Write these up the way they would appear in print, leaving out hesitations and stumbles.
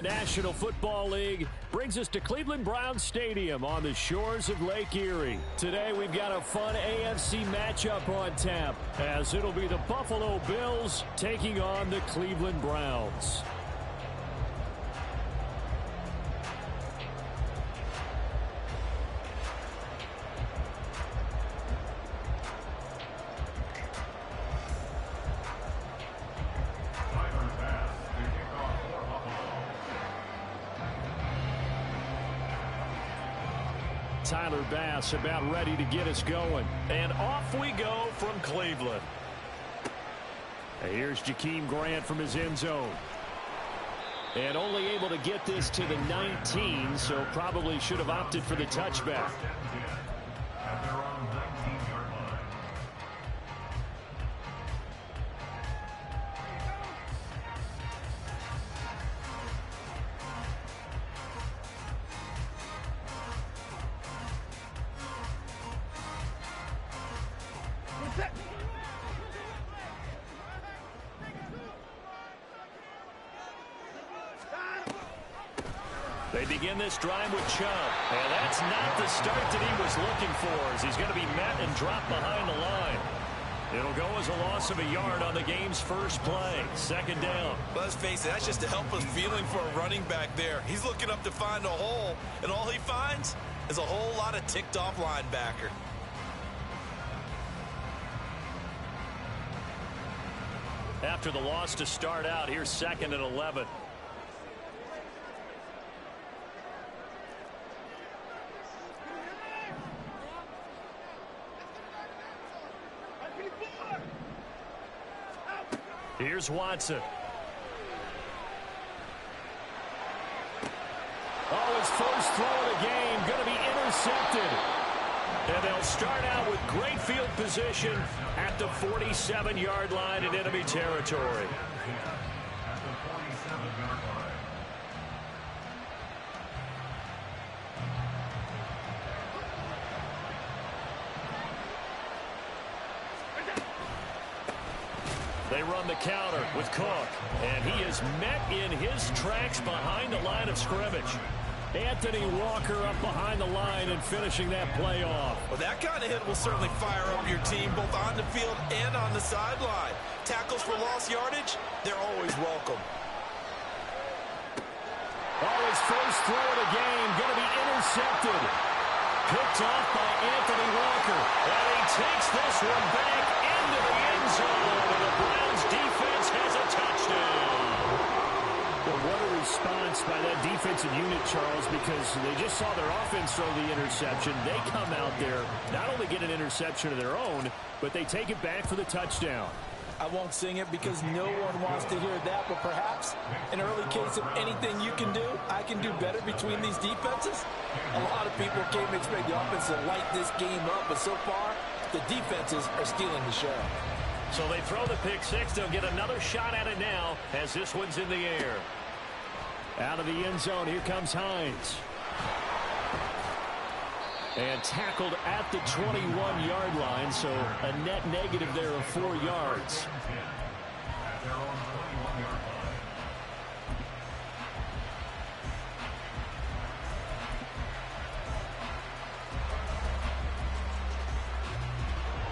National Football League brings us to Cleveland Browns Stadium on the shores of Lake Erie. Today we've got a fun AFC matchup on tap, as it'll be the Buffalo Bills taking on the Cleveland Browns. Tyler Bass about ready to get us going. And off we go from Cleveland. Here's Jakeem Grant from his end zone. And only able to get this to the 19, so probably should have opted for the touchback. They begin this drive with Chubb. And that's not the start that he was looking for, as he's going to be met and dropped behind the line. It'll go as a loss of a yard on the game's first play. Second down. Let's face it, that's just a helpless feeling for a running back there. He's looking up to find a hole, and all he finds is a whole lot of ticked-off linebacker. After the loss to start out, here's 2nd and 11. Here's Watson. Oh, his first throw of the game going to be intercepted. And they'll start out with great field position at the 47-yard line in enemy territory. They run the counter with Cook, and he is met in his tracks behind the line of scrimmage. Anthony Walker up behind the line and finishing that play off. Well, that kind of hit will certainly fire up your team both on the field and on the sideline. Tackles for lost yardage, they're always welcome. Oh, his first throw of the game going to be intercepted. Picked off by Anthony Walker. And he takes this one back into the end zone. And the Browns defense has a touchdown. Well, what a response by that defensive unit, Charles, because they just saw their offense throw the interception. They come out there, not only get an interception of their own, but they take it back for the touchdown. I won't sing it because no one wants to hear that, but perhaps an early case of anything you can do, I can do better between these defenses. A lot of people came to expect the offense to light this game up, but so far, the defenses are stealing the show. So they throw the pick six. They'll get another shot at it now as this one's in the air. Out of the end zone, here comes Hines. And tackled at the 21-yard line, so a net negative there of 4 yards.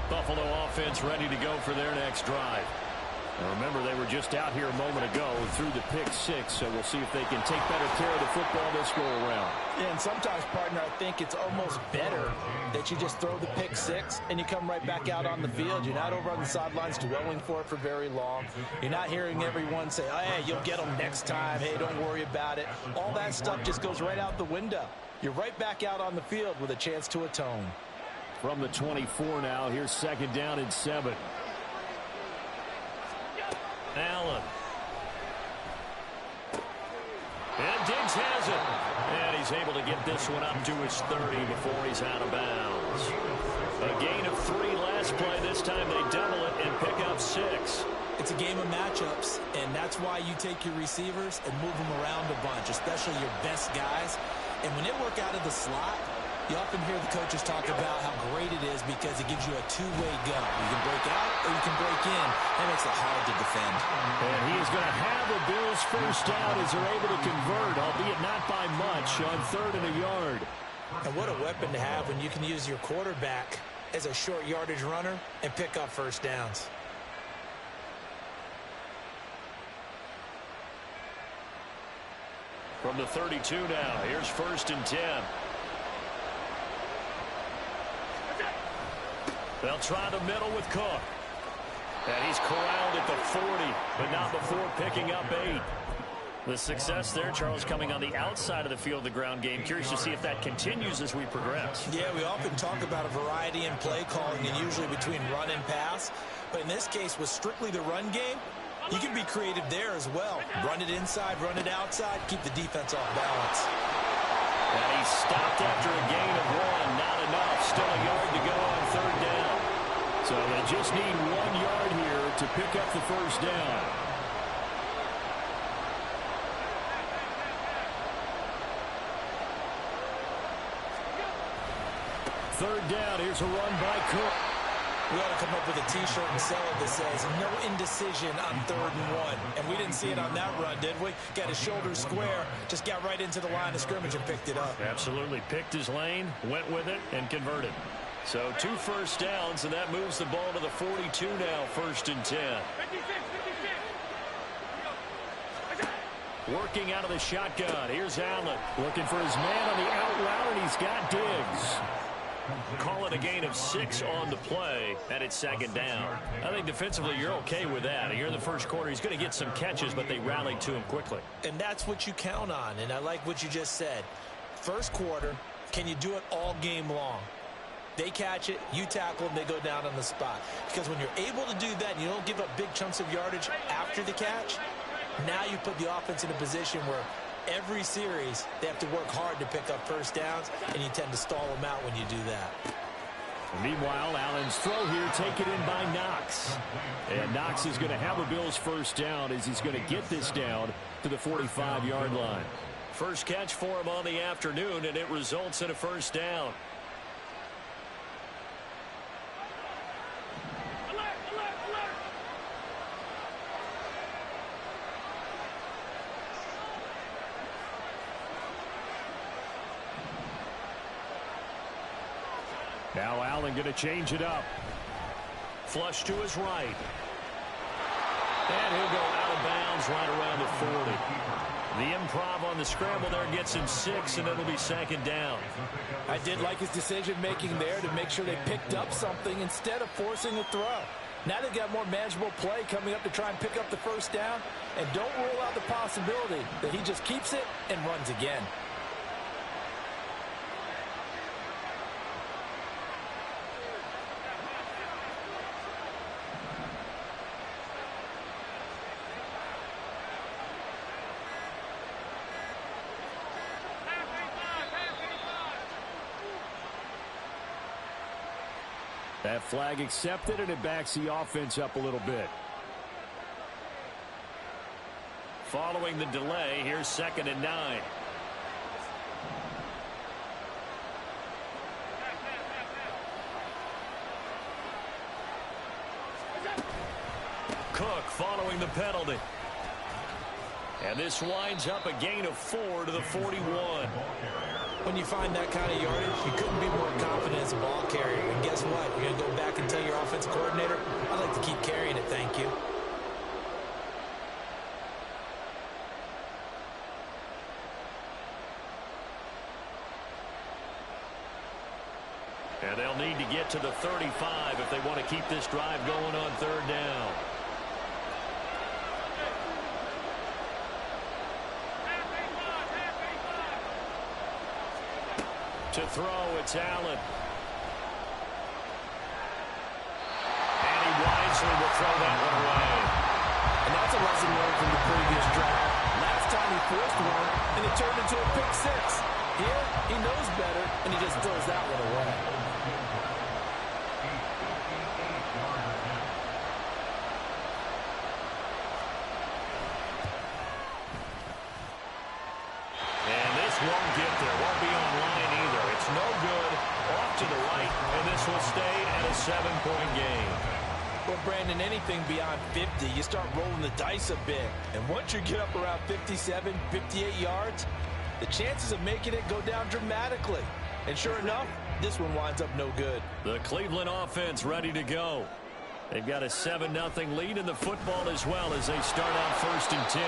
Buffalo offense ready to go for their next drive. Now remember, they were just out here a moment ago through the pick six, so we'll see if they can take better care of the football this go around. Yeah, and sometimes, partner, I think it's almost better that you just throw the pick six and you come right back out on the field. You're not over on the sidelines dwelling for it for very long. You're not hearing everyone say, oh, hey, you'll get them next time. Hey, don't worry about it. All that stuff just goes right out the window. You're right back out on the field with a chance to atone. From the 24 now, here's 2nd down and 7. Allen. And Diggs has it. And he's able to get this one up to his 30 before he's out of bounds. A gain of 3 last play. This time they double it and pick up 6. It's a game of matchups, and that's why you take your receivers and move them around a bunch, especially your best guys. And when they work out of the slot, You often hear the coaches talk about how great it is because it gives you a two-way go. You can break out or you can break in. That makes it hard to defend. And he is going to have the Bills first down as they're able to convert, albeit not by much, on 3rd and a yard. And what a weapon to have when you can use your quarterback as a short yardage runner and pick up first downs. From the 32 now, here's 1st and 10. They'll try the middle with Cook. And he's corralled at the 40, but not before picking up 8. The success there, Charles, coming on the outside of the field, the ground game. Curious to see if that continues as we progress. Yeah, we often talk about a variety in play calling and usually between run and pass. But in this case, with strictly the run game, you can be creative there as well. Run it inside, run it outside, keep the defense off balance. And he stopped after a gain of 1. Not enough. Still a yard to go on 3rd down. So they just need 1 yard here to pick up the first down. Third down. Here's a run by Cook. We ought to come up with a T-shirt and sell it that says, no indecision on 3rd and 1. And we didn't see it on that run, did we? Got his shoulders square, just got right into the line of scrimmage and picked it up. Absolutely. Picked his lane, went with it, and converted. So 2 first downs, and that moves the ball to the 42 now, 1st and 10. Working out of the shotgun. Here's Allen. Looking for his man on the out route, and he's got Diggs. Call it a gain of 6 on the play, and it's 2nd down. I think defensively you're okay with that. Here in the first quarter, he's going to get some catches, but they rallied to him quickly. And that's what you count on, and I like what you just said. First quarter, can you do it all game long? They catch it, you tackle them, they go down on the spot. Because when you're able to do that and you don't give up big chunks of yardage after the catch, now you put the offense in a position where every series, they have to work hard to pick up first downs, and you tend to stall them out when you do that. Meanwhile, Allen's throw here taken in by Knox. And Knox is going to have a Bills first down as he's going to get this down to the 45-yard line. First catch for him on the afternoon, and it results in a first down. Now Allen going to change it up. Flush to his right. And he'll go out of bounds right around the 40. The improv on the scramble there gets him 6, and it'll be 2nd down. I did like his decision-making there to make sure they picked up something instead of forcing a throw. Now they've got more manageable play coming up to try and pick up the first down, and don't rule out the possibility that he just keeps it and runs again. That flag accepted, and it backs the offense up a little bit. Following the delay, here's 2nd and 9. Cook following the penalty. And this winds up a gain of 4 to the 41. When you find that kind of yardage, you couldn't be more confident as a ball carrier. And guess what? You're going to go back and tell your offensive coordinator, I'd like to keep carrying it, thank you. And they'll need to get to the 35 if they want to keep this drive going on 3rd down. To throw, it's Allen. And he wisely will throw that one away. And that's a lesson learned from the previous drive. Last time he forced one, and it turned into a pick 6. Here, he knows better, and he just throws that one away. And this won't get there. Won't be online either. It's It's no good. Off to the right, and this will stay at a 7-point game. Well, Brandon, anything beyond 50, you start rolling the dice a bit. And once you get up around 57, 58 yards, the chances of making it go down dramatically. And sure enough, this one winds up no good. The Cleveland offense ready to go. They've got a 7-0 lead in the football as well as they start out 1st and 10.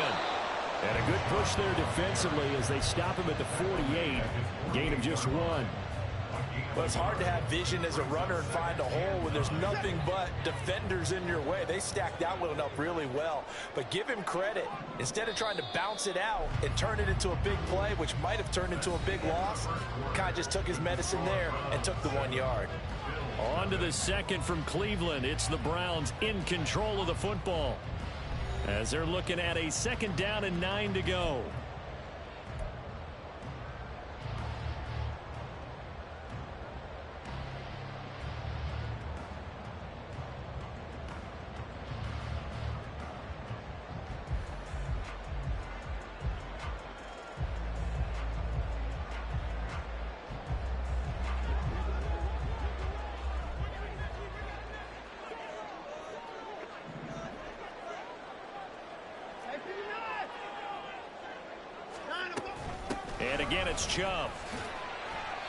And a good push there defensively as they stop him at the 48. Gain of just 1. Well, it's hard to have vision as a runner and find a hole when there's nothing but defenders in your way. They stacked that one up really well. But give him credit. Instead of trying to bounce it out and turn it into a big play, which might have turned into a big loss, kind of just took his medicine there and took the 1 yard. On to the second from Cleveland. It's the Browns in control of the football as they're looking at a 2nd down and 9 to go. And again, it's Chubb.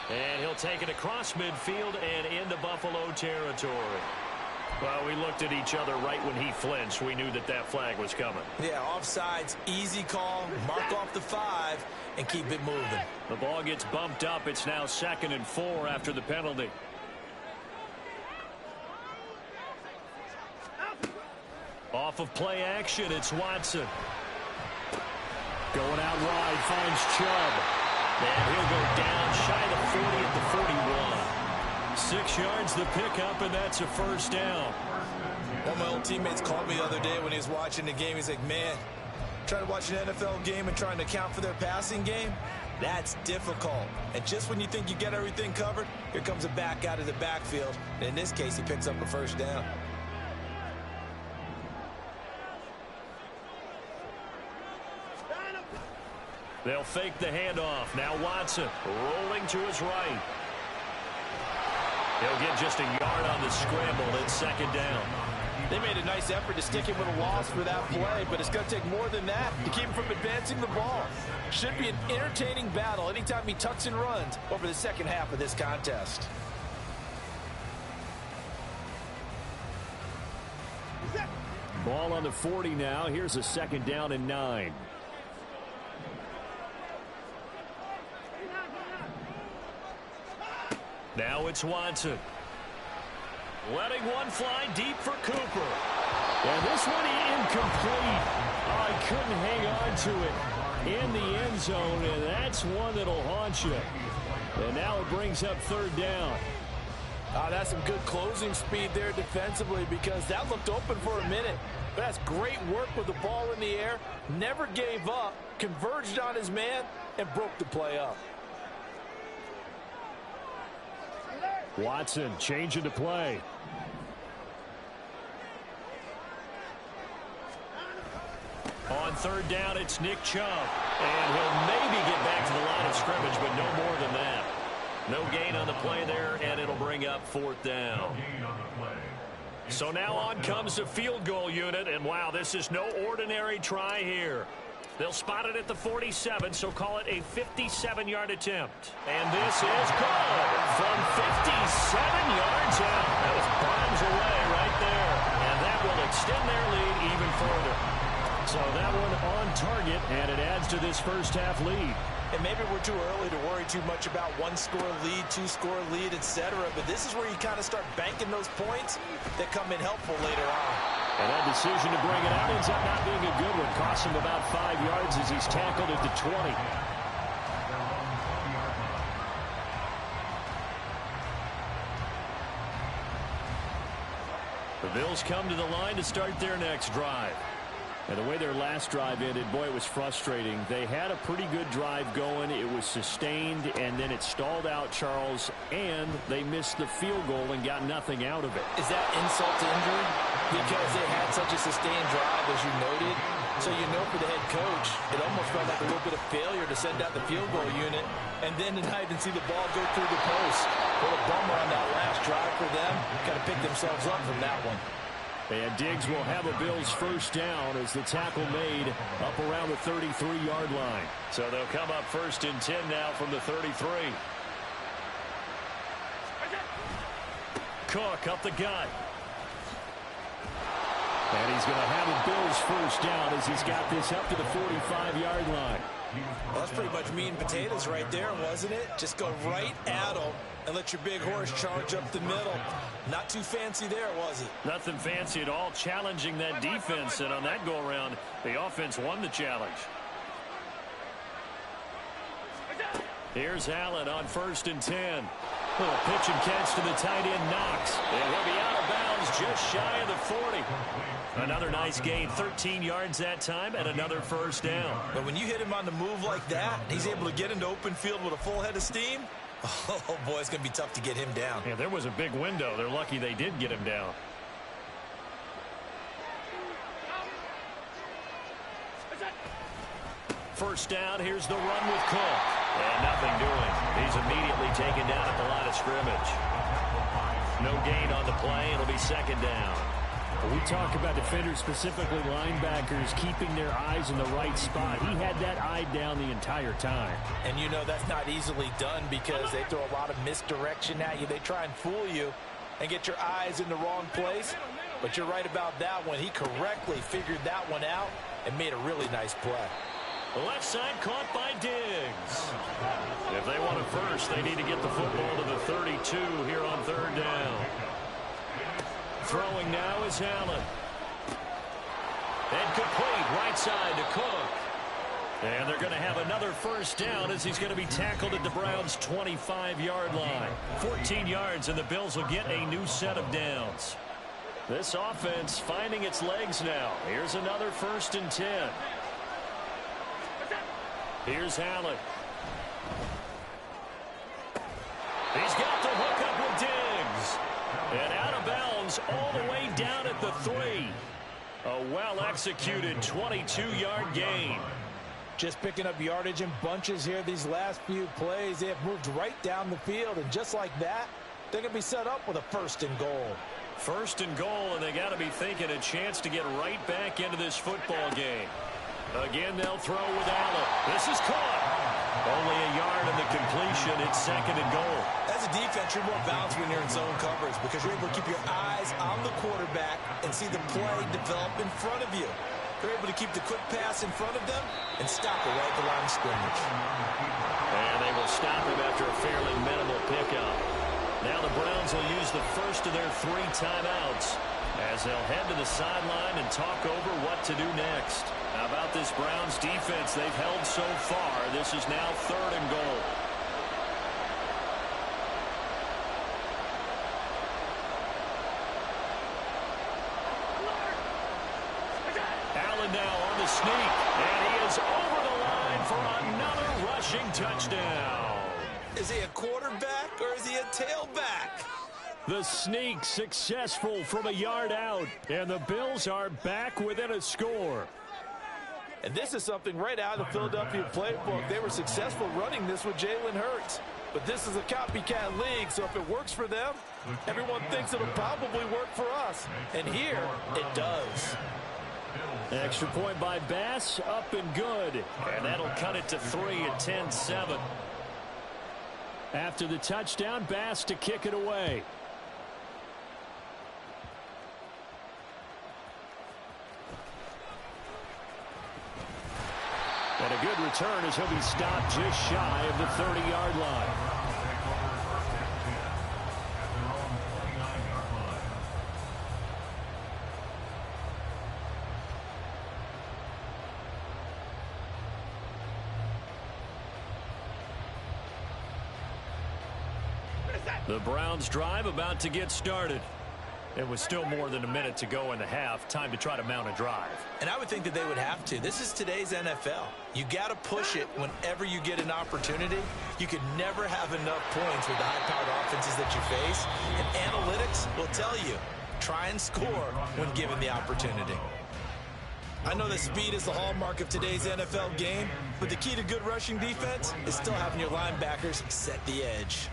And he'll take it across midfield and into Buffalo territory. Well, we looked at each other right when he flinched. We knew that that flag was coming. Yeah, offsides, easy call, mark off the 5, and keep it moving. The ball gets bumped up. It's now 2nd and 4 after the penalty. Off of play action, it's Watson. Going out wide, finds Chubb. And he'll go down shy of the 40 at the 41. 6 yards the pickup, and that's a 1st down. One of my old teammates called me the other day when he was watching the game. He's like, man, trying to watch an NFL game and trying to account for their passing game, that's difficult. And just when you think you get everything covered, here comes a back out of the backfield. And in this case, he picks up a 1st down. They'll fake the handoff. Now Watson rolling to his right. He'll get just a yard on the scramble. It's 2nd down. They made a nice effort to stick him with a loss for that play, but it's going to take more than that to keep him from advancing the ball. Should be an entertaining battle anytime he tucks and runs over the 2nd half of this contest. Ball on the 40 now. Here's a 2nd down and 9. Now it's Watson. Letting one fly deep for Cooper. And this one incomplete. Oh, he couldn't hang on to it in the end zone, and that's one that'll haunt you. And now it brings up 3rd down. That's some good closing speed there defensively because that looked open for a minute. But that's great work with the ball in the air. Never gave up, converged on his man, and broke the play up. Watson changing to play. On 3rd down, it's Nick Chubb. And he'll maybe get back to the line of scrimmage, but no more than that. No gain on the play there, and it'll bring up 4th down. So now on comes the field goal unit, and wow, this is no ordinary try here. They'll spot it at the 47, so call it a 57-yard attempt. And this is good from 57 yards out. That was bombs away right there, and that will extend their lead even further. So that one on target, and it adds to this 1st half lead. And maybe we're too early to worry too much about 1-score lead, 2-score lead, etc. But this is where you kind of start banking those points that come in helpful later on. And that decision to bring it out ends up not being a good one. Costs him about 5 yards as he's tackled at the 20. The Bills come to the line to start their next drive. And the way their last drive ended, boy, it was frustrating. They had a pretty good drive going. It was sustained, and then it stalled out, Charles, and they missed the field goal and got nothing out of it. Is that insult to injury? Because they had such a sustained drive, as you noted. So you know for the head coach, it almost felt like a little bit of failure to send out the field goal unit and then to not even see the ball go through the post. What a bummer on that last drive for them. Got to pick themselves up from that one. And Diggs will have a Bills first down as the tackle made up around the 33-yard line. So they'll come up first and 10 now from the 33. Cook up the gut. And he's going to have a Bills first down as he's got this up to the 45-yard line. Well, that's pretty much meat and potatoes right there, wasn't it? Just go right at them and let your big horse charge up the middle. Not too fancy there, was it? Nothing fancy at all, challenging that defense. And on that go-around, the offense won the challenge. Here's Allen on first and 10. Little pitch and catch to the tight end, Knox. And he'll be out of bounds just shy of the 40. Another nice gain, 13 yards that time, and another first down. But when you hit him on the move like that, he's able to get into open field with a full head of steam. Oh, boy, it's going to be tough to get him down. Yeah, there was a big window. They're lucky they did get him down. First down, here's the run with Cook. And nothing doing. He's immediately taken down at the line of scrimmage. No gain on the play. It'll be second down. We talk about defenders, specifically linebackers, keeping their eyes in the right spot. He had that eye down the entire time. And you know that's not easily done because they throw a lot of misdirection at you. They try and fool you and get your eyes in the wrong place. But you're right about that one. He correctly figured that one out and made a really nice play. The left side caught by Diggs. If they want it first, they need to get the football to the 32 here on third down. Throwing now is Allen. And complete right side to Cook. And they're going to have another first down as he's going to be tackled at the Browns' 25-yard line. 14 yards, and the Bills will get a new set of downs. This offense finding its legs now. Here's another first and 10. Here's Allen. He's got the hook up with Diggs. And out of bounds all the way down at the 3. A well-executed 22-yard gain. Just picking up yardage in bunches here these last few plays. They have moved right down the field, and just like that, they're going to be set up with a first and goal. First and goal, and they got to be thinking a chance to get right back into this football game. Again, they'll throw with Allen. This is caught. Only a yard in the completion. It's second and goal. As a defense, you're more balanced when you're in zone coverage because you're able to keep your eyes on the quarterback and see the play develop in front of you. They're able to keep the quick pass in front of them and stop it right at the line of scrimmage. And they will stop him after a fairly minimal pickup. Now the Browns will use the first of their 3 timeouts as they'll head to the sideline and talk over what to do next. How about this Browns defense they've held so far? This is now third and goal. Allen now on the sneak, and he is over the line for another rushing touchdown. Is he a quarterback or is he a tailback? The sneak successful from a yard out, and the Bills are back within a score. And this is something right out of the Philadelphia playbook. They were successful running this with Jalen Hurts. But this is a copycat league, so if it works for them, everyone thinks it'll probably work for us. And here, it does. Extra point by Bass, up and good. And that'll cut it to 3 at 10-7. After the touchdown, Bass to kick it away. And a good return as he'll be stopped just shy of the 30-yard line. The Browns drive about to get started. It was still more than a minute to go in the half. Time to try to mount a drive. And I would think that they would have to. This is today's NFL. You got to push it whenever you get an opportunity. You could never have enough points with the high-powered offenses that you face. And analytics will tell you, try and score when given the opportunity. I know that speed is the hallmark of today's NFL game, but the key to good rushing defense is still having your linebackers set the edge.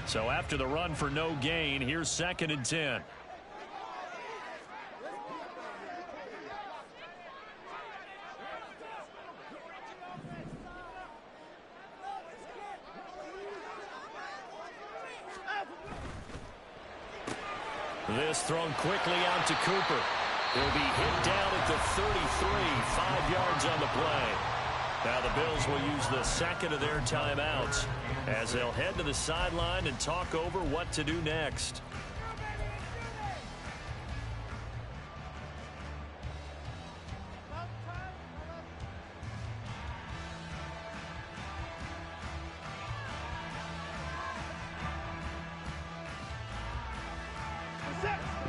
So after the run for no gain, here's 2nd and 10. This thrown quickly out to Cooper. He'll be hit down at the 33, 5 yards on the play. Now the Bills will use the second of their timeouts as they'll head to the sideline and talk over what to do next.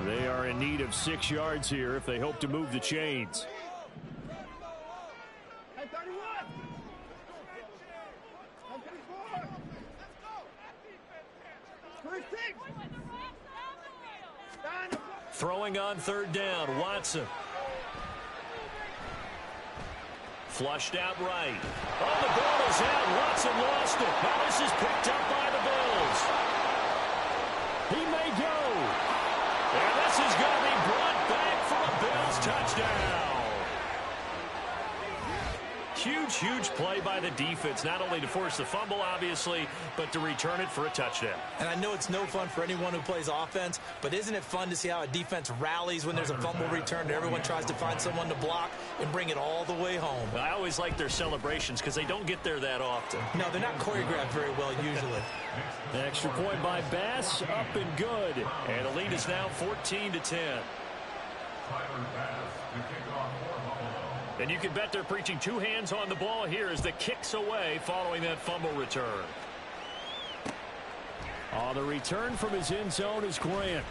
They are in need of 6 yards here if they hope to move the chains. Throwing on 3rd down, Watson. Flushed out right. Oh, the ball is out. Watson lost it. Now this is picked up by the Bills. He may go. And this is going to be brought back for a Bills touchdown. Huge, huge play by the defense, not only to force the fumble, obviously, but to return it for a touchdown. And I know it's no fun for anyone who plays offense, but isn't it fun to see how a defense rallies when there's a fumble return and everyone tries to find someone to block and bring it all the way home? I always like their celebrations because they don't get there that often. No, they're not choreographed very well usually. Extra point by Bass, up and good. And the lead is now 14-10. And you can bet they're preaching 2 hands on the ball here as the kick's away following that fumble return. On the return from his end zone is Grant.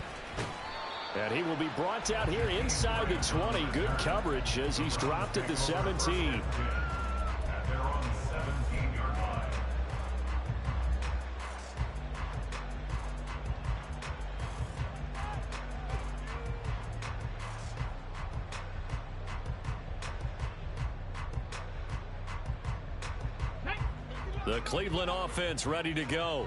And he will be brought down here inside the 20. Good coverage as he's dropped at the 17. The Cleveland offense ready to go.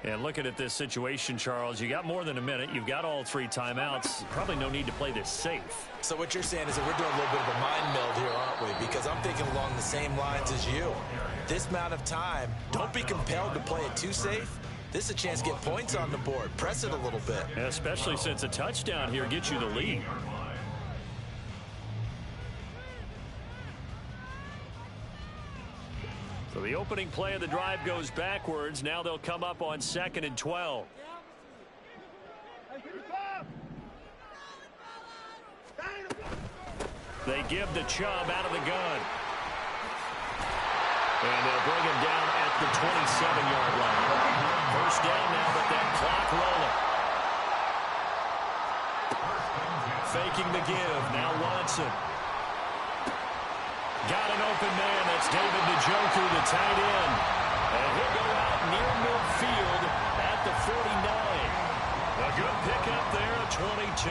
And looking at this situation, Charles, you got more than a minute. You've got all 3 timeouts. Probably no need to play this safe. So what you're saying is that we're doing a little bit of a mind meld here, aren't we? Because I'm thinking along the same lines as you. This amount of time, don't be compelled to play it too safe. This is a chance to get points on the board. Press it a little bit. Especially since a touchdown here gets you the lead. So the opening play of the drive goes backwards. Now they'll come up on 2nd and 12. They give the Chubb out of the gun. And they'll bring him down at the 27-yard line. First down now, but that clock rolling. Faking the give. Now Watson. Got an open man. That's David Njoku, the tight end. And he'll go out near midfield at the 49. A good pickup there at 22.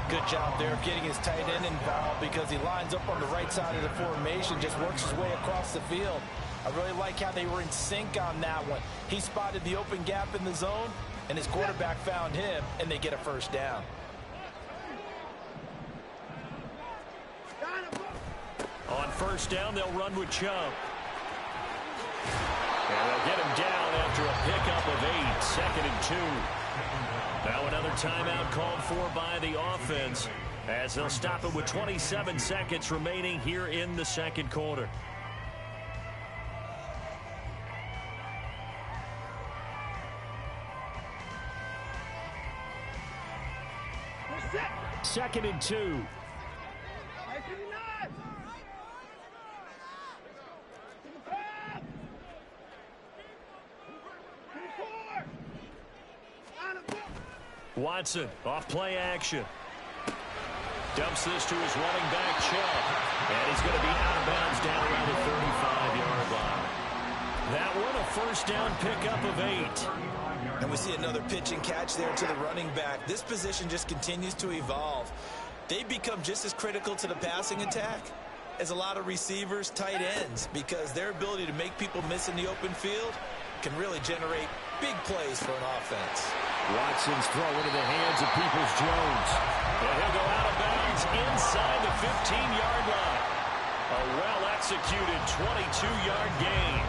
Good job there of getting his tight end involved because he lines up on the right side of the formation, just works his way across the field. I really like how they were in sync on that one. He spotted the open gap in the zone, and his quarterback found him, and they get a first down. On first down, they'll run with Chubb. And they'll get him down after a pickup of 8, 2nd and 2. Now another timeout called for by the offense as they'll stop it with 27 seconds remaining here in the second quarter. Second and 2. Watson off play action. Dumps this to his running back, Chubb. And he's going to be out of bounds down around the 35-yard line. That one, a first down pickup of 8. And we see another pitch and catch there to the running back. This position just continues to evolve. They become just as critical to the passing attack as a lot of receivers, tight ends, because their ability to make people miss in the open field can really generate big plays for an offense. Watson's throw into the hands of Peoples-Jones. And he'll go out of bounds inside the 15-yard line. A well-executed 22-yard gain.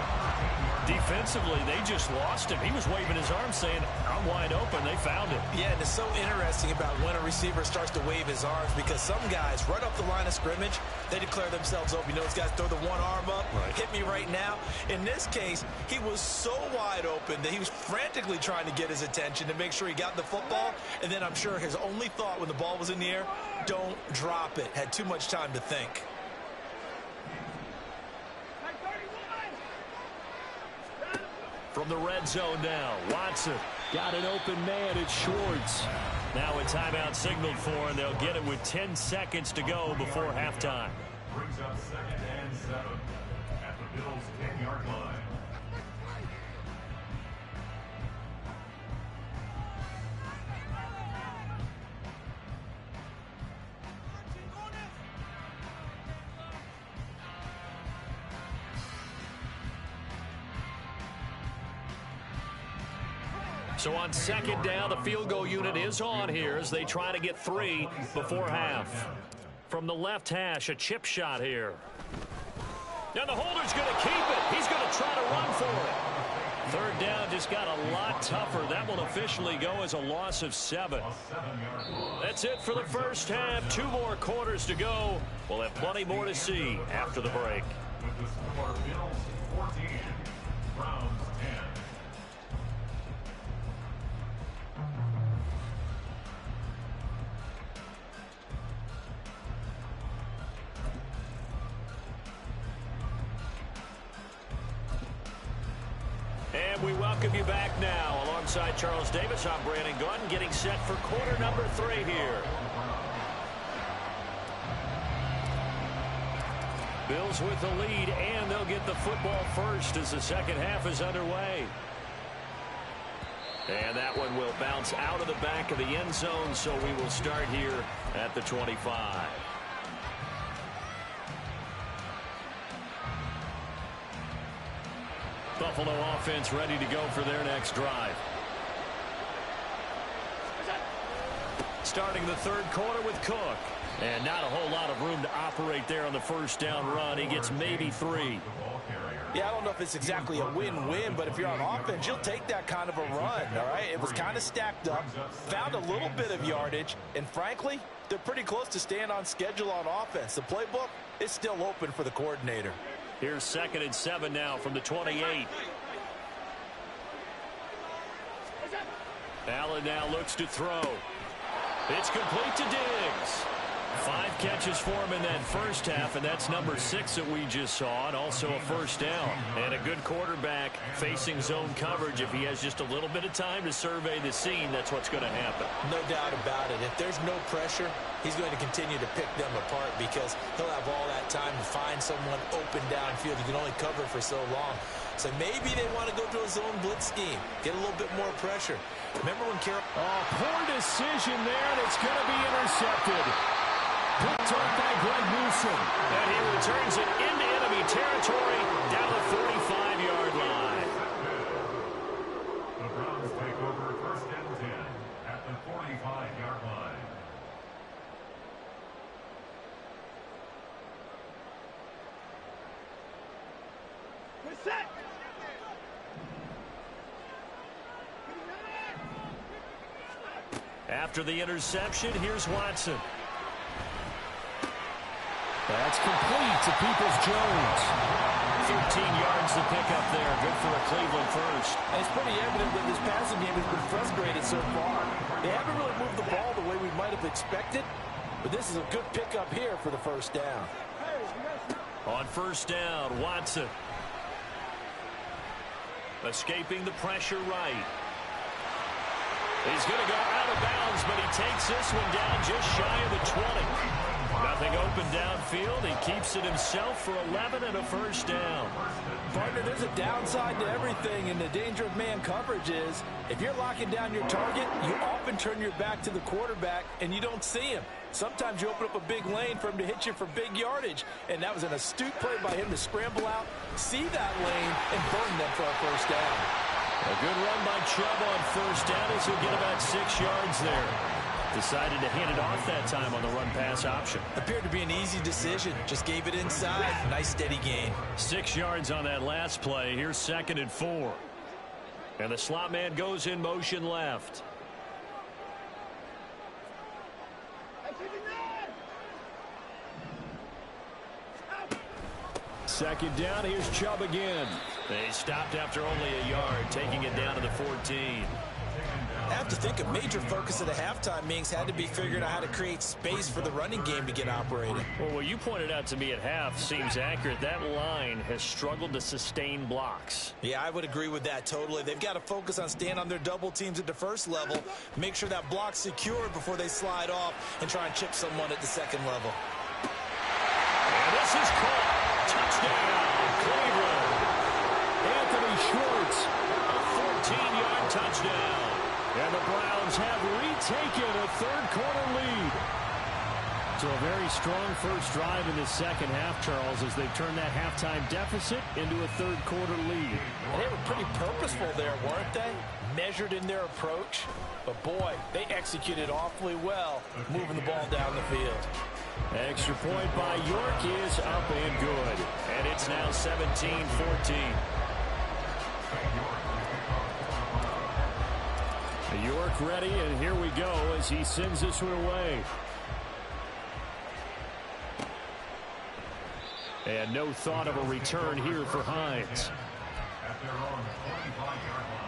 Defensively, they just lost him. He was waving his arms saying, I'm wide open. They found him. Yeah, and it's so interesting about when a receiver starts to wave his arms, because some guys, right off the line of scrimmage, they declare themselves open. You know, these guys throw the one arm up, hit me right now. In this case, he was so wide open that he was frantically trying to get his attention to make sure he got the football. And then I'm sure his only thought when the ball was in the air, don't drop it. Had too much time to think. From the red zone now, Watson got an open man. It's Schwartz. Now a timeout signaled for, and they'll get it with 10 seconds to go before halftime. Brings up 2nd and 7 at the Bills' 10-yard line. So on 2nd down, the field goal unit is on here as they try to get 3 before half. From the left hash, a chip shot here. And the holder's going to keep it. He's going to try to run for it. 3rd down just got a lot tougher. That will officially go as a loss of 7. That's it for the first half. 2 more quarters to go. We'll have plenty more to see after the break. With the score, Bills 14, Browns 10. And we welcome you back now. Alongside Charles Davis, I'm Brandon Gaudin, getting set for quarter number 3 here. Bills with the lead, and they'll get the football first as the second half is underway. And that one will bounce out of the back of the end zone, so we will start here at the 25. Buffalo offense ready to go for their next drive. Starting the 3rd quarter with Cook. And not a whole lot of room to operate there on the first down run. He gets maybe 3. Yeah, I don't know if it's exactly a win-win, but if you're on offense, you'll take that kind of a run, all right? It was kind of stacked up, found a little bit of yardage, and frankly, they're pretty close to staying on schedule on offense. The playbook is still open for the coordinator. Here's 2nd and 7 now from the 28. Allen now looks to throw. It's complete to Diggs. 5 catches for him in that first half, and that's number 6 that we just saw, and also a first down. And a good quarterback facing zone coverage. If he has just a little bit of time to survey the scene, that's what's going to happen. No doubt about it. If there's no pressure, he's going to continue to pick them apart because he'll have all that time to find someone open downfield. You can only cover for so long. So maybe they want to go to a zone blitz scheme, get a little bit more pressure. Remember when Carroll... Oh, poor decision there, and it's going to be intercepted. Picked off by Greg Newsome. And he returns it into enemy territory down the 45-yard line. The Browns take over 1st and 10 at the 45-yard line. We're set. After the interception, here's Watson. That's complete to Peoples-Jones. 13 yards to pick up there. Good for a Cleveland first. And it's pretty evident that this passing game has been frustrated so far. They haven't really moved the ball the way we might have expected, but this is a good pickup here for the first down. On first down, Watson. Escaping the pressure right. He's going to go out of bounds, but he takes this one down just shy of the 20. Nothing open downfield. He keeps it himself for 11 and a first down. Partner, there's a downside to everything, and the danger of man coverage is if you're locking down your target, you often turn your back to the quarterback, and you don't see him. Sometimes you open up a big lane for him to hit you for big yardage, and that was an astute play by him to scramble out, see that lane, and burn them for a first down. A good run by Chubb on first down as he'll get about 6 yards there. Decided to hand it off that time on the run-pass option. Appeared to be an easy decision. Just gave it inside. Nice steady gain. 6 yards on that last play. Here's 2nd and 4. And the slot man goes in motion left. Second down, here's Chubb again. They stopped after only a yard, taking it down to the 14. I have to think a major focus of the halftime meetings had to be figuring out how to create space for the running game to get operating. Well, what you pointed out to me at half seems accurate. That line has struggled to sustain blocks. Yeah, I would agree with that totally. They've got to focus on staying on their double teams at the first level, make sure that block's secured before they slide off and try and chip someone at the second level. And this is caught. Touchdown, Cleveland. Anthony Schwartz, a 14-yard touchdown. And the Browns have retaken a third-quarter lead. So a very strong first drive in the second half, Charles, as they turn that halftime deficit into a third-quarter lead. They were pretty purposeful there, weren't they? Measured in their approach. But, boy, they executed awfully well, moving the ball down the field. Extra point by York is up and good. And it's now 17-14. York ready, and here we go as he sends this one away. And no thought of a return here for Hines. At their own 25-yard line.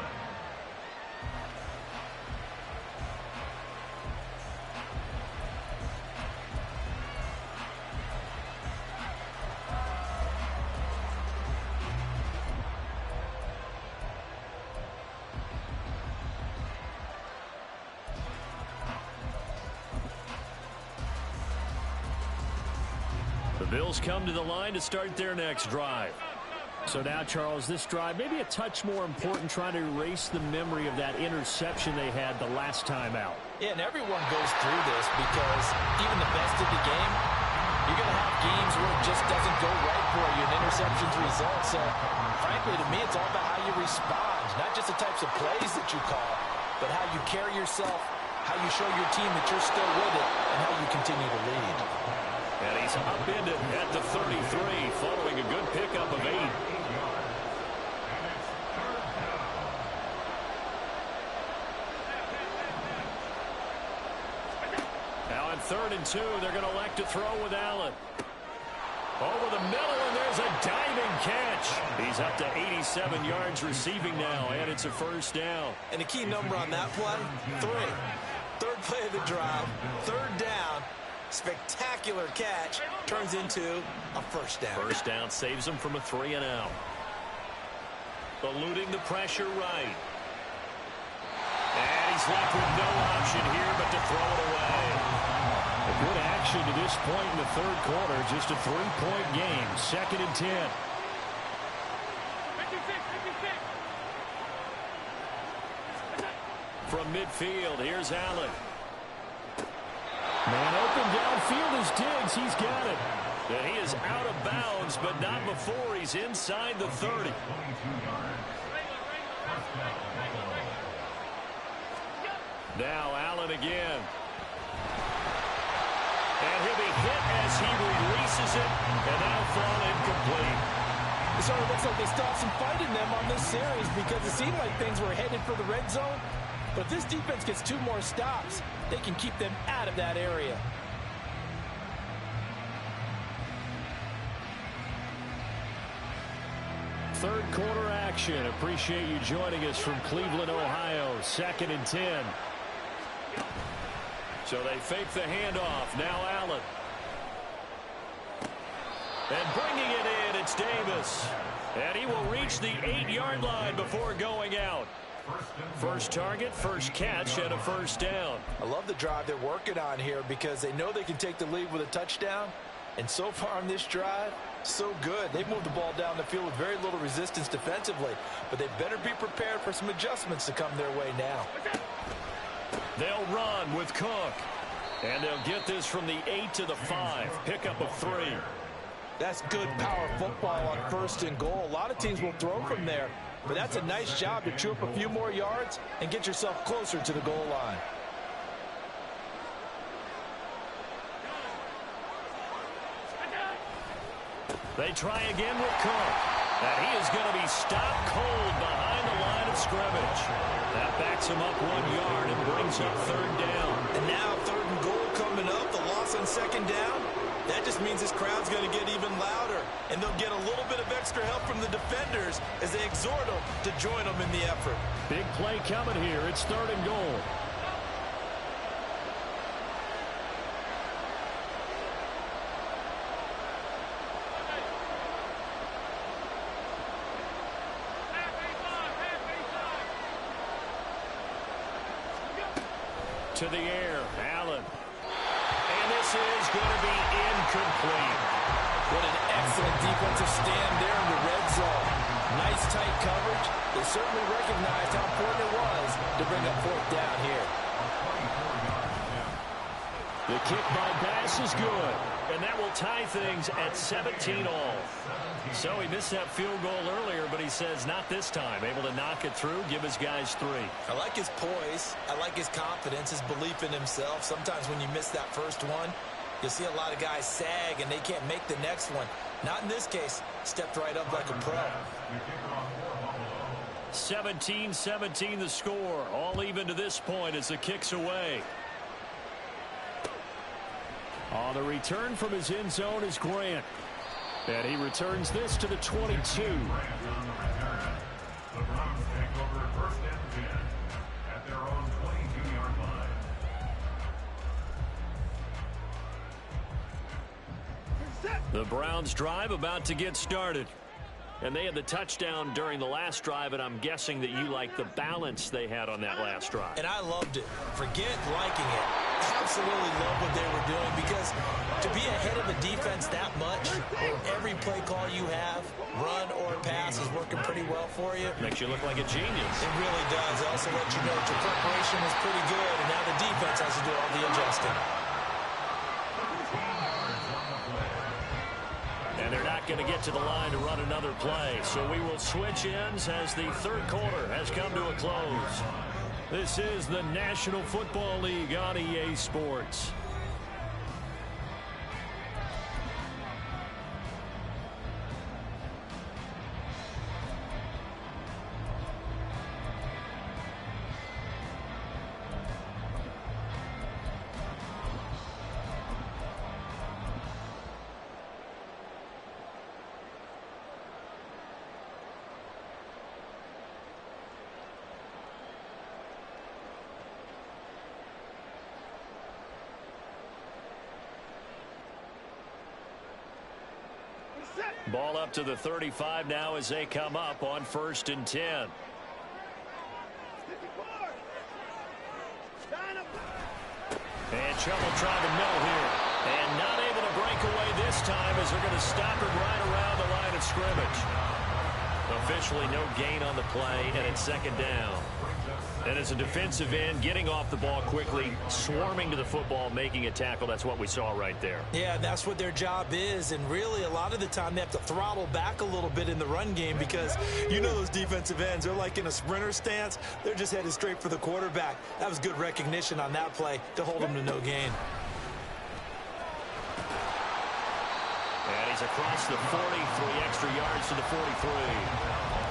The Bills come to the line to start their next drive. So now, Charles, this drive maybe a touch more important, trying to erase the memory of that interception they had the last time out. Yeah, and everyone goes through this because even the best of the game, you're going to have games where it just doesn't go right for you, and interceptions result. So, frankly, to me, it's all about how you respond, not just the types of plays that you call, but how you carry yourself, how you show your team that you're still with it, and how you continue to lead. And he's upended at the 33, following a good pickup of 8. Now on 3rd and 2, they're going to elect to throw with Allen. Over the middle, and there's a diving catch. He's up to 87 yards receiving now, and it's a first down. And the key number on that play, 3. Third play of the drive, 3rd down. Spectacular catch turns into a first down. First down saves him from a 3-and-out. Eluding the pressure right. And he's left with no option here but to throw it away. A good action to this point in the third quarter. Just a 3-point game. 2nd and 10. From midfield, here's Allen. Man open downfield is Diggs. He's got it. And he is out of bounds, but not before he's inside the 30. Now Allen again. And he'll be hit as he releases it, and that'll fall incomplete. It sort of looks like they still have some fight in them on this series because it seemed like things were headed for the red zone. But this defense gets 2 more stops. They can keep them out of that area. Third quarter action. Appreciate you joining us from Cleveland, Ohio. 2nd and 10. So they fake the handoff. Now Allen. And bringing it in, it's Davis. And he will reach the 8-yard line before going out. First target, first catch, and a first down. I love the drive they're working on here because they know they can take the lead with a touchdown. And so far on this drive, so good. They've moved the ball down the field with very little resistance defensively. But they better be prepared for some adjustments to come their way now. They'll run with Cook. And they'll get this from the 8 to the 5. Pickup of 3. That's good power football on 1st and goal. A lot of teams will throw from there. But that's a nice job to chew up a few more yards and get yourself closer to the goal line. They try again with Cook. And he is going to be stopped cold behind the line of scrimmage. That backs him up 1 yard and brings up 3rd down. And now 3rd and goal coming up. The loss on 2nd down. That just means this crowd's going to get even louder. And they'll get a little bit of extra help from the defenders as they exhort them to join them in the effort. Big play coming here. It's 3rd and goal. To the air, Allen. And this is going to be incomplete. What an excellent defensive stand there in the red zone. Nice tight coverage. They certainly recognized how important it was to bring up 4th down here. The kick by Bass is good. And that will tie things at 17 all. So he missed that field goal earlier, but he says not this time. Able to knock it through, give his guys 3. I like his poise. I like his confidence, his belief in himself. Sometimes when you miss that first one, you'll see a lot of guys sag and they can't make the next one. Not in this case. Stepped right up like a pro. 17-17 the score. All even to this point as the kick's away. On the return from his end zone is Grant. And he returns this to the 22. The Browns take over 1st and 10 at their own 22-yard line. The Browns drive about to get started. And they had the touchdown during the last drive, and I'm guessing that you like the balance they had on that last drive. And I loved it. Forget liking it. Absolutely love what they were doing, because to be ahead of a defense that much, where every play call you have, run or pass, is working pretty well for you. Makes you look like a genius. It really does. It also lets you know that your preparation was pretty good, and now the defense has to do all the adjusting. And they're not going to get to the line to run another play. So we will switch ends as the 3rd quarter has come to a close. This is the National Football League on EA Sports. Ball up to the 35 now as they come up on 1st and 10. And Chubb will try the middle here. And not able to break away this time as they're going to stop it right around the line of scrimmage. Officially no gain on the play, and it's 2nd down. And as a defensive end, getting off the ball quickly, swarming to the football, making a tackle, that's what we saw right there. Yeah, that's what their job is, and really a lot of the time they have to throttle back a little bit in the run game, because you know those defensive ends, they're like in a sprinter stance. They're just headed straight for the quarterback. That was good recognition on that play to hold them to no gain. And he's across the 40, 3 extra yards to the 43.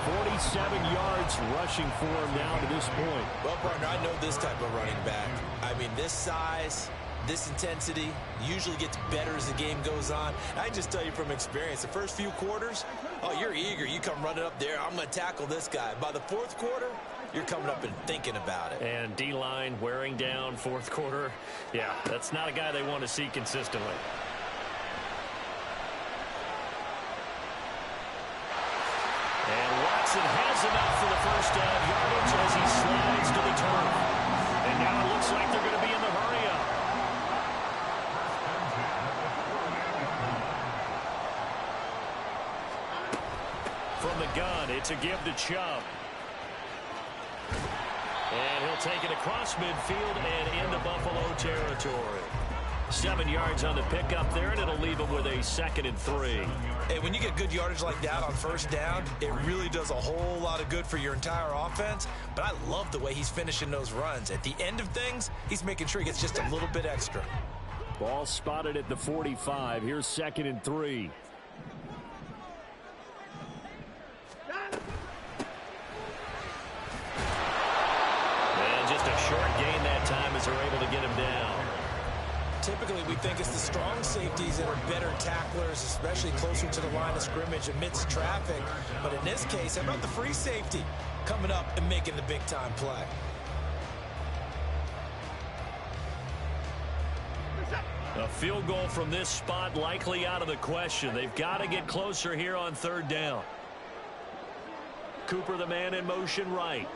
47 yards rushing for him now to this point. Well, partner, I know this type of running back. I mean, this size, this intensity usually gets better as the game goes on. I just tell you from experience, the first few quarters, oh, you're eager. You come running up there, I'm going to tackle this guy. By the 4th quarter, you're coming up and thinking about it. And D-line wearing down 4th quarter. Yeah, that's not a guy they want to see consistently. And Watson Watson has enough for the first down yardage as he slides to the turf. And now it looks like they're going to be in the hurry-up. From the gun, it's a give to Chubb. And he'll take it across midfield and into Buffalo territory. 7 yards on the pickup there, and it'll leave him with a 2nd and 3. Hey, when you get good yardage like that on first down, it really does a whole lot of good for your entire offense. But I love the way he's finishing those runs. At the end of things, he's making sure he gets just a little bit extra. Ball spotted at the 45. Here's 2nd and 3. And just a short gain that time as they're able to get him down. Typically, we think it's the strong safeties that are better tacklers, especially closer to the line of scrimmage amidst traffic. But in this case, how about the free safety coming up and making the big-time play? A field goal from this spot likely out of the question. They've got to get closer here on 3rd down. Cooper, the man in motion right.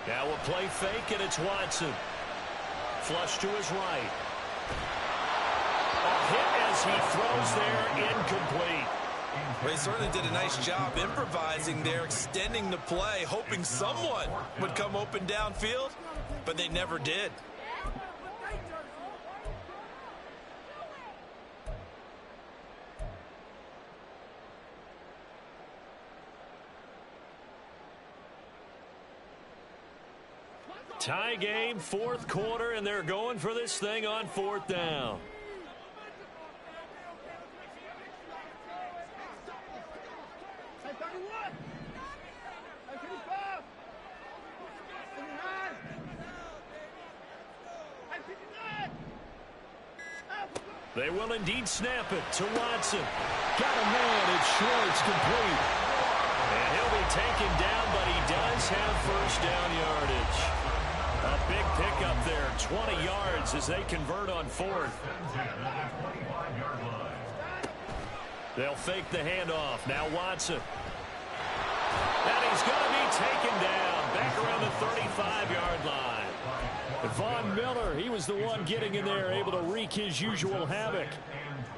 Now a play fake, and it's Watson. Flush to his right. A hit as he throws there, incomplete. Well, he certainly did a nice job improvising there, extending the play, hoping someone would come open downfield, but they never did. Tie game, 4th quarter, and they're going for this thing on 4th down. They will indeed snap it to Watson. Got a man, it's Schwartz, complete. And he'll be taken down, but he does have first down yardage. A big pickup there, 20 yards as they convert on 4th. They'll fake the handoff. Now Watson. And he's going to be taken down back around the 35-yard line. Von Miller, he was the one getting in there, able to wreak his usual havoc.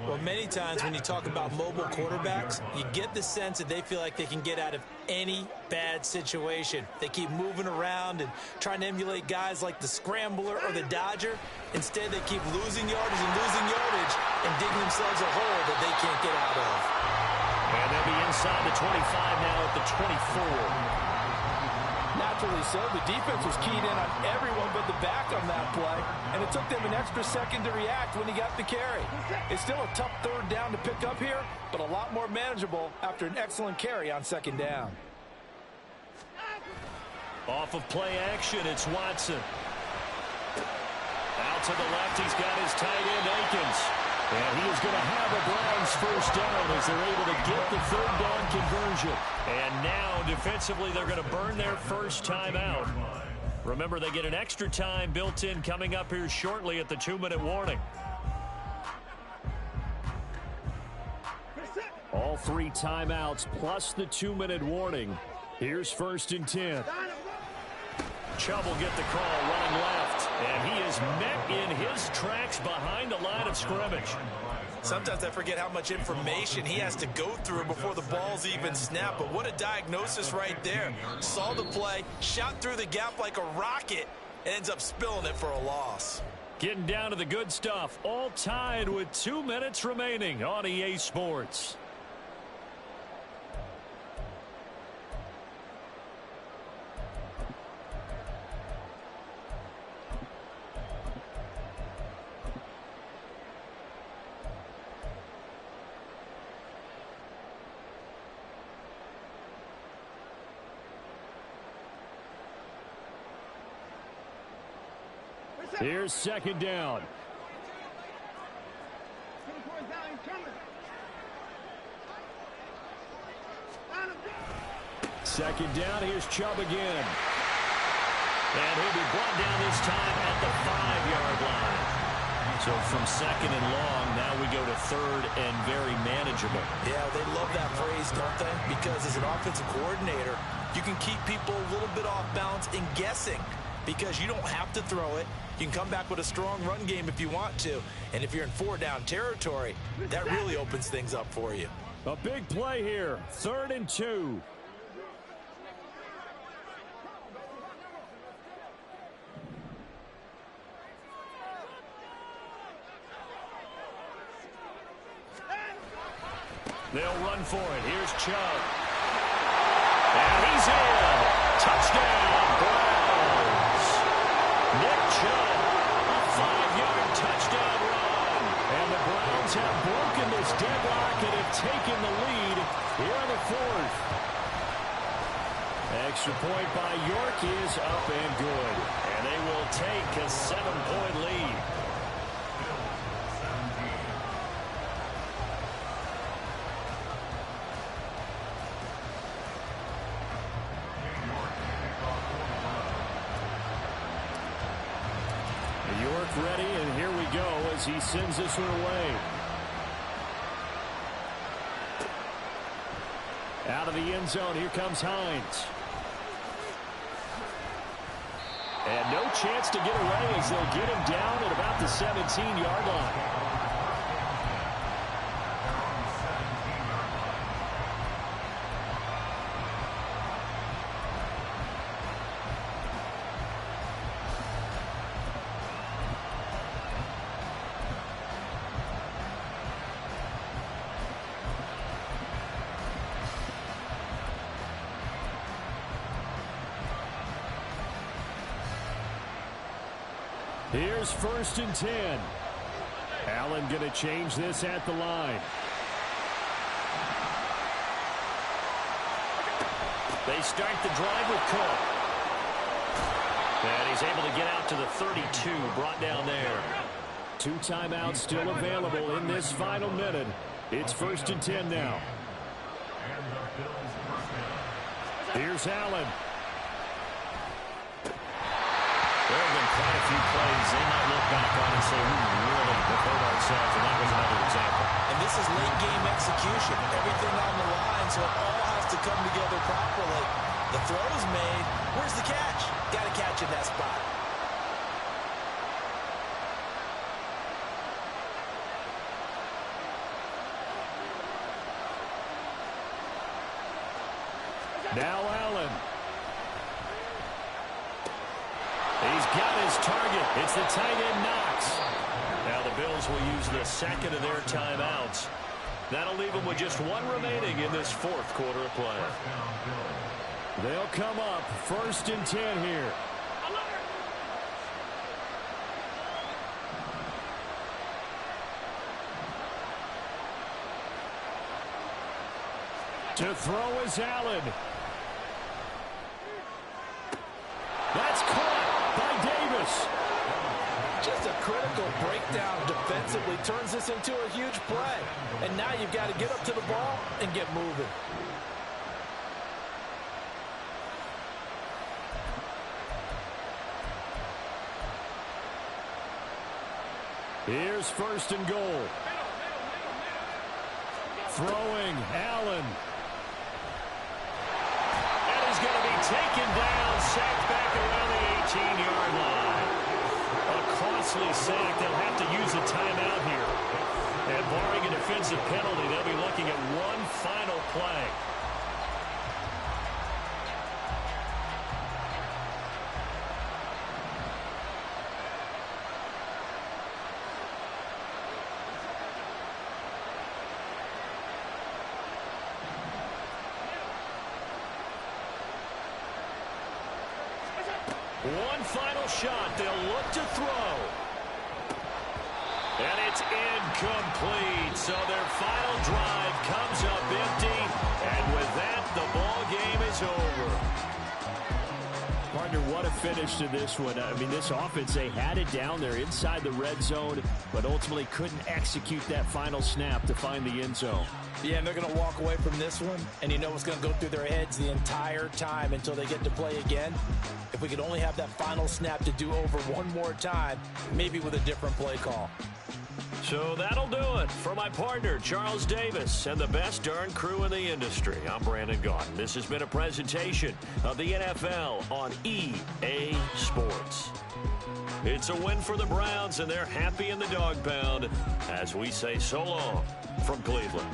Well, many times when you talk about mobile quarterbacks, you get the sense that they feel like they can get out of any bad situation. They keep moving around and trying to emulate guys like the Scrambler or the Dodger. Instead, they keep losing yardage and digging themselves a hole that they can't get out of. And they'll be inside the 25 now at the 24. Naturally so. The defense was keyed in on everyone but the back on that play, and it took them an extra second to react when he got the carry. It's still a tough 3rd down to pick up here, but a lot more manageable after an excellent carry on 2nd down. Off of play action, it's Watson. Out to the left, he's got his tight end, Akins. And he is going to have a Browns first down as they're able to get the 3rd down conversion. And now, defensively, they're going to burn their first time out. Remember, they get an extra time built in coming up here shortly at the 2-minute warning. All 3 timeouts plus the 2-minute warning. Here's 1st and 10. Chubb will get the call running left, and he is met in his tracks behind the line of scrimmage. Sometimes I forget how much information he has to go through before the ball's even snapped, but what a diagnosis right there. Saw the play, shot through the gap like a rocket, and ends up spilling it for a loss. Getting down to the good stuff, all tied with 2 minutes remaining on EA Sports. Here's 2nd down. 2nd down, here's Chubb again. And he'll be brought down this time at the 5-yard line. So from second and long, now we go to third and very manageable. Yeah, they love that phrase, don't they? Because as an offensive coordinator, you can keep people a little bit off balance and guessing because you don't have to throw it. You can come back with a strong run game if you want to. And if you're in 4-down territory, that really opens things up for you. A big play here, 3rd and 2. They'll run for it. Here's Chubb. And he's in. Touchdown, Browns. Nick Chubb, a 5-yard touchdown run. And the Browns have broken this deadlock and have taken the lead here in the 4th. Extra point by York is up and good. And they will take a 7-point lead. Ready, and here we go as he sends this one away. Out of the end zone, here comes Hines. And no chance to get away as they'll get him down at about the 17-yard line. Here's 1st and 10. Allen going to change this at the line. They start the drive with Cook. And he's able to get out to the 32, brought down there. 2 timeouts still available in this final minute. It's 1st and 10 now. Here's Allen. There have been quite a few plays they might look back on and say, we really have hurt ourselves, and that was another example. And this is late-game execution. Everything on the line, so it all has to come together properly. The throw is made. Where's the catch? Got to catch in that spot. Now Allen. He's got his target. It's the tight end Knox. Now the Bills will use the second of their timeouts. That'll leave them with just 1 remaining in this 4th quarter of play. They'll come up 1st and 10 here. To throw is Allen. That's caught by Davis. Just a critical breakdown defensively turns this into a huge play. And now you've got to get up to the ball and get moving. Here's 1st and goal. Throwing, Allen. And he's going to be taken down, sacked back around the 18-yard line. A costly sack. They'll have to use a timeout here. And barring a defensive penalty, they'll be looking at one final play. One final shot. They'll look to throw. And it's incomplete. So their final drive comes up empty. And with that, the ball game is over. Partner, what a finish to this one. I mean, this offense, they had it down there inside the red zone, but ultimately couldn't execute that final snap to find the end zone. Yeah, and they're going to walk away from this one, and you know what's going to go through their heads the entire time until they get to play again. If we could only have that final snap to do over one more time, maybe with a different play call. So that'll do it for my partner, Charles Davis, and the best darn crew in the industry. I'm Brandon Gaudin. This has been a presentation of the NFL on EA Sports. It's a win for the Browns, and they're happy in the dog pound as we say so long from Cleveland.